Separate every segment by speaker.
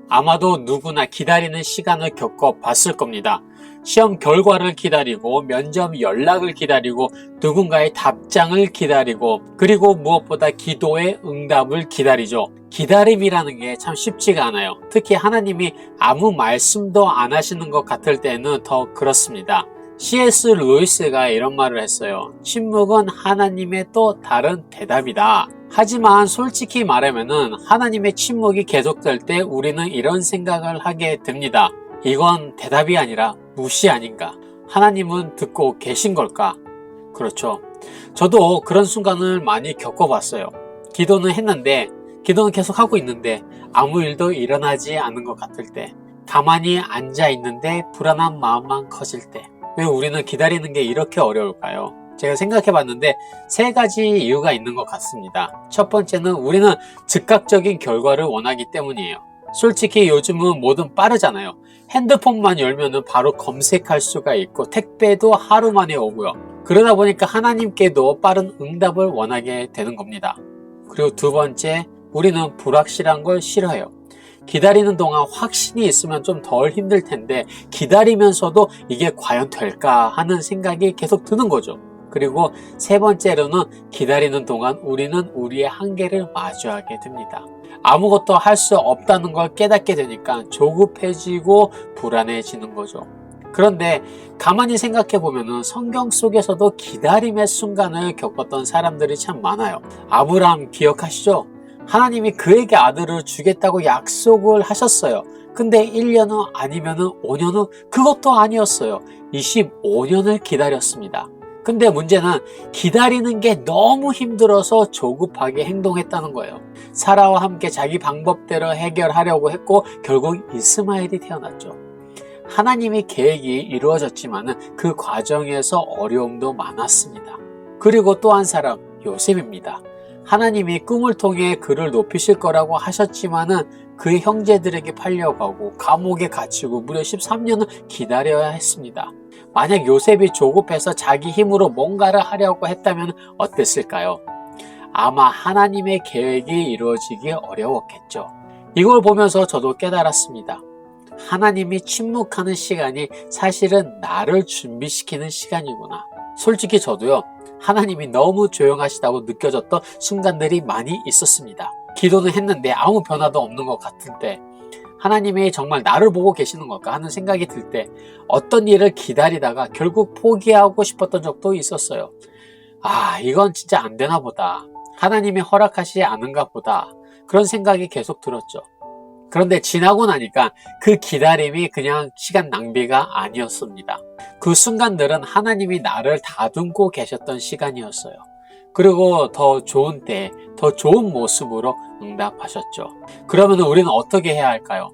Speaker 1: 아마도 누구나 기다리는 시간을 겪어봤을 겁니다. 시험 결과를 기다리고, 면접 연락을 기다리고, 누군가의 답장을 기다리고, 그리고 무엇보다 기도의 응답을 기다리죠. 기다림이라는 게 참 쉽지가 않아요. 특히 하나님이 아무 말씀도 안 하시는 것 같을 때는 더 그렇습니다. C.S. 루이스가 이런 말을 했어요. 침묵은 하나님의 또 다른 대답이다. 하지만 솔직히 말하면은 하나님의 침묵이 계속될 때 우리는 이런 생각을 하게 됩니다. 이건 대답이 아니라 무시 아닌가? 하나님은 듣고 계신 걸까? 그렇죠. 저도 그런 순간을 많이 겪어봤어요. 기도는 했는데, 기도는 계속 하고 있는데 아무 일도 일어나지 않은 것 같을 때, 가만히 앉아 있는데 불안한 마음만 커질 때, 왜 우리는 기다리는 게 이렇게 어려울까요? 제가 생각해 봤는데 3가지 이유가 있는 것 같습니다. 첫 번째는 우리는 즉각적인 결과를 원하기 때문이에요. 솔직히 요즘은 뭐든 빠르잖아요. 핸드폰만 열면은 바로 검색할 수가 있고, 택배도 하루 만에 오고요. 그러다 보니까 하나님께도 빠른 응답을 원하게 되는 겁니다. 그리고 두 번째, 우리는 불확실한 걸 싫어해요. 기다리는 동안 확신이 있으면 좀 덜 힘들 텐데, 기다리면서도 이게 과연 될까 하는 생각이 계속 드는 거죠. 그리고 세 번째로는 기다리는 동안 우리는 우리의 한계를 마주하게 됩니다. 아무것도 할 수 없다는 걸 깨닫게 되니까 조급해지고 불안해지는 거죠. 그런데 가만히 생각해 보면 성경 속에서도 기다림의 순간을 겪었던 사람들이 참 많아요. 아브라함 기억하시죠? 하나님이 그에게 아들을 주겠다고 약속을 하셨어요. 근데 1년 후 아니면 5년 후 그것도 아니었어요. 25년을 기다렸습니다. 근데 문제는 기다리는 게 너무 힘들어서 조급하게 행동했다는 거예요. 사라와 함께 자기 방법대로 해결하려고 했고 결국 이스마엘이 태어났죠. 하나님의 계획이 이루어졌지만 그 과정에서 어려움도 많았습니다. 그리고 또 한 사람, 요셉입니다. 하나님이 꿈을 통해 그를 높이실 거라고 하셨지만은 그의 형제들에게 팔려가고 감옥에 갇히고 무려 13년을 기다려야 했습니다. 만약 요셉이 조급해서 자기 힘으로 뭔가를 하려고 했다면 어땠을까요? 아마 하나님의 계획이 이루어지기 어려웠겠죠. 이걸 보면서 저도 깨달았습니다. 하나님이 침묵하는 시간이 사실은 나를 준비시키는 시간이구나. 솔직히 저도요, 하나님이 너무 조용하시다고 느껴졌던 순간들이 많이 있었습니다. 기도는 했는데 아무 변화도 없는 것 같을 때, 하나님이 정말 나를 보고 계시는 걸까 하는 생각이 들 때 어떤 일을 기다리다가 결국 포기하고 싶었던 적도 있었어요. 이건 진짜 안 되나 보다. 하나님이 허락하시지 않은가 보다. 그런 생각이 계속 들었죠. 그런데 지나고 나니까 그 기다림이 그냥 시간 낭비가 아니었습니다. 그 순간들은 하나님이 나를 다듬고 계셨던 시간이었어요. 그리고 더 좋은 때에 더 좋은 모습으로 응답하셨죠. 그러면 우리는 어떻게 해야 할까요?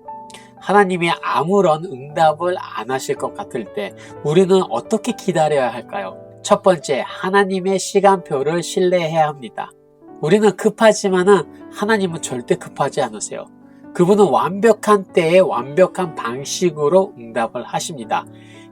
Speaker 1: 하나님이 아무런 응답을 안 하실 것 같을 때 우리는 어떻게 기다려야 할까요? 첫 번째, 하나님의 시간표를 신뢰해야 합니다. 우리는 급하지만은 하나님은 절대 급하지 않으세요. 그분은 완벽한 때에 완벽한 방식으로 응답을 하십니다.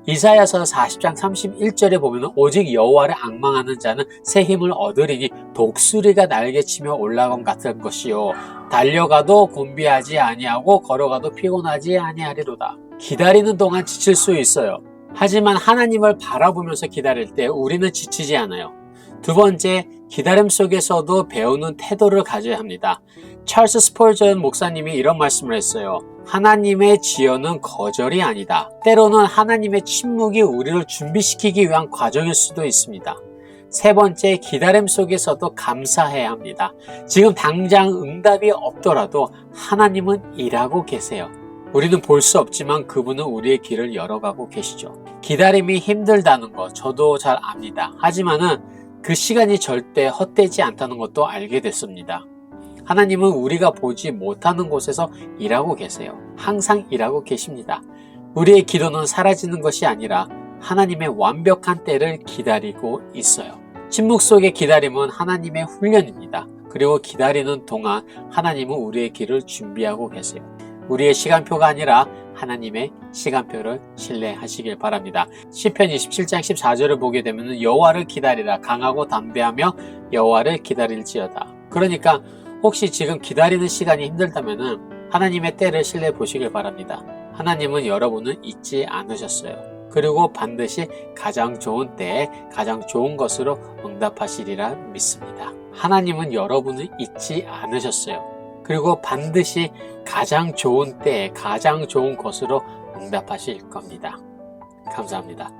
Speaker 1: 이사야서 40장 31절에 보면 오직 여호와를 앙망하는 자는 새 힘을 얻으리니 독수리가 날개치며 올라감 같은 것이요 달려가도 곤비하지 아니하고 걸어가도 피곤하지 아니하리로다. 기다리는 동안 지칠 수 있어요. 하지만 하나님을 바라보면서 기다릴 때 우리는 지치지 않아요. 두 번째, 기다림 속에서도 배우는 태도를 가져야 합니다. 찰스 스펄전 목사님이 이런 말씀을 했어요. 하나님의 지연은 거절이 아니다. 때로는 하나님의 침묵이 우리를 준비시키기 위한 과정일 수도 있습니다. 세 번째, 기다림 속에서도 감사해야 합니다. 지금 당장 응답이 없더라도 하나님은 일하고 계세요. 우리는 볼 수 없지만 그분은 우리의 길을 열어가고 계시죠. 기다림이 힘들다는 거 저도 잘 압니다. 하지만은 그 시간이 절대 헛되지 않다는 것도 알게 됐습니다. 하나님은 우리가 보지 못하는 곳에서 일하고 계세요. 항상 일하고 계십니다. 우리의 기도는 사라지는 것이 아니라 하나님의 완벽한 때를 기다리고 있어요. 침묵 속의 기다림은 하나님의 훈련입니다. 그리고 기다리는 동안 하나님은 우리의 길을 준비하고 계세요. 우리의 시간표가 아니라 하나님의 시간표를 신뢰하시길 바랍니다. 시편 27장 14절을 보게 되면 여호와를 기다리라 강하고 담대하며 여호와를 기다릴지어다. 그러니까 혹시 지금 기다리는 시간이 힘들다면 하나님의 때를 신뢰해 보시길 바랍니다. 하나님은 여러분을 잊지 않으셨어요. 그리고 반드시 가장 좋은 때에 가장 좋은 것으로 응답하시리라 믿습니다. 하나님은 여러분을 잊지 않으셨어요. 그리고 반드시 가장 좋은 때에 가장 좋은 것으로 응답하실 겁니다. 감사합니다.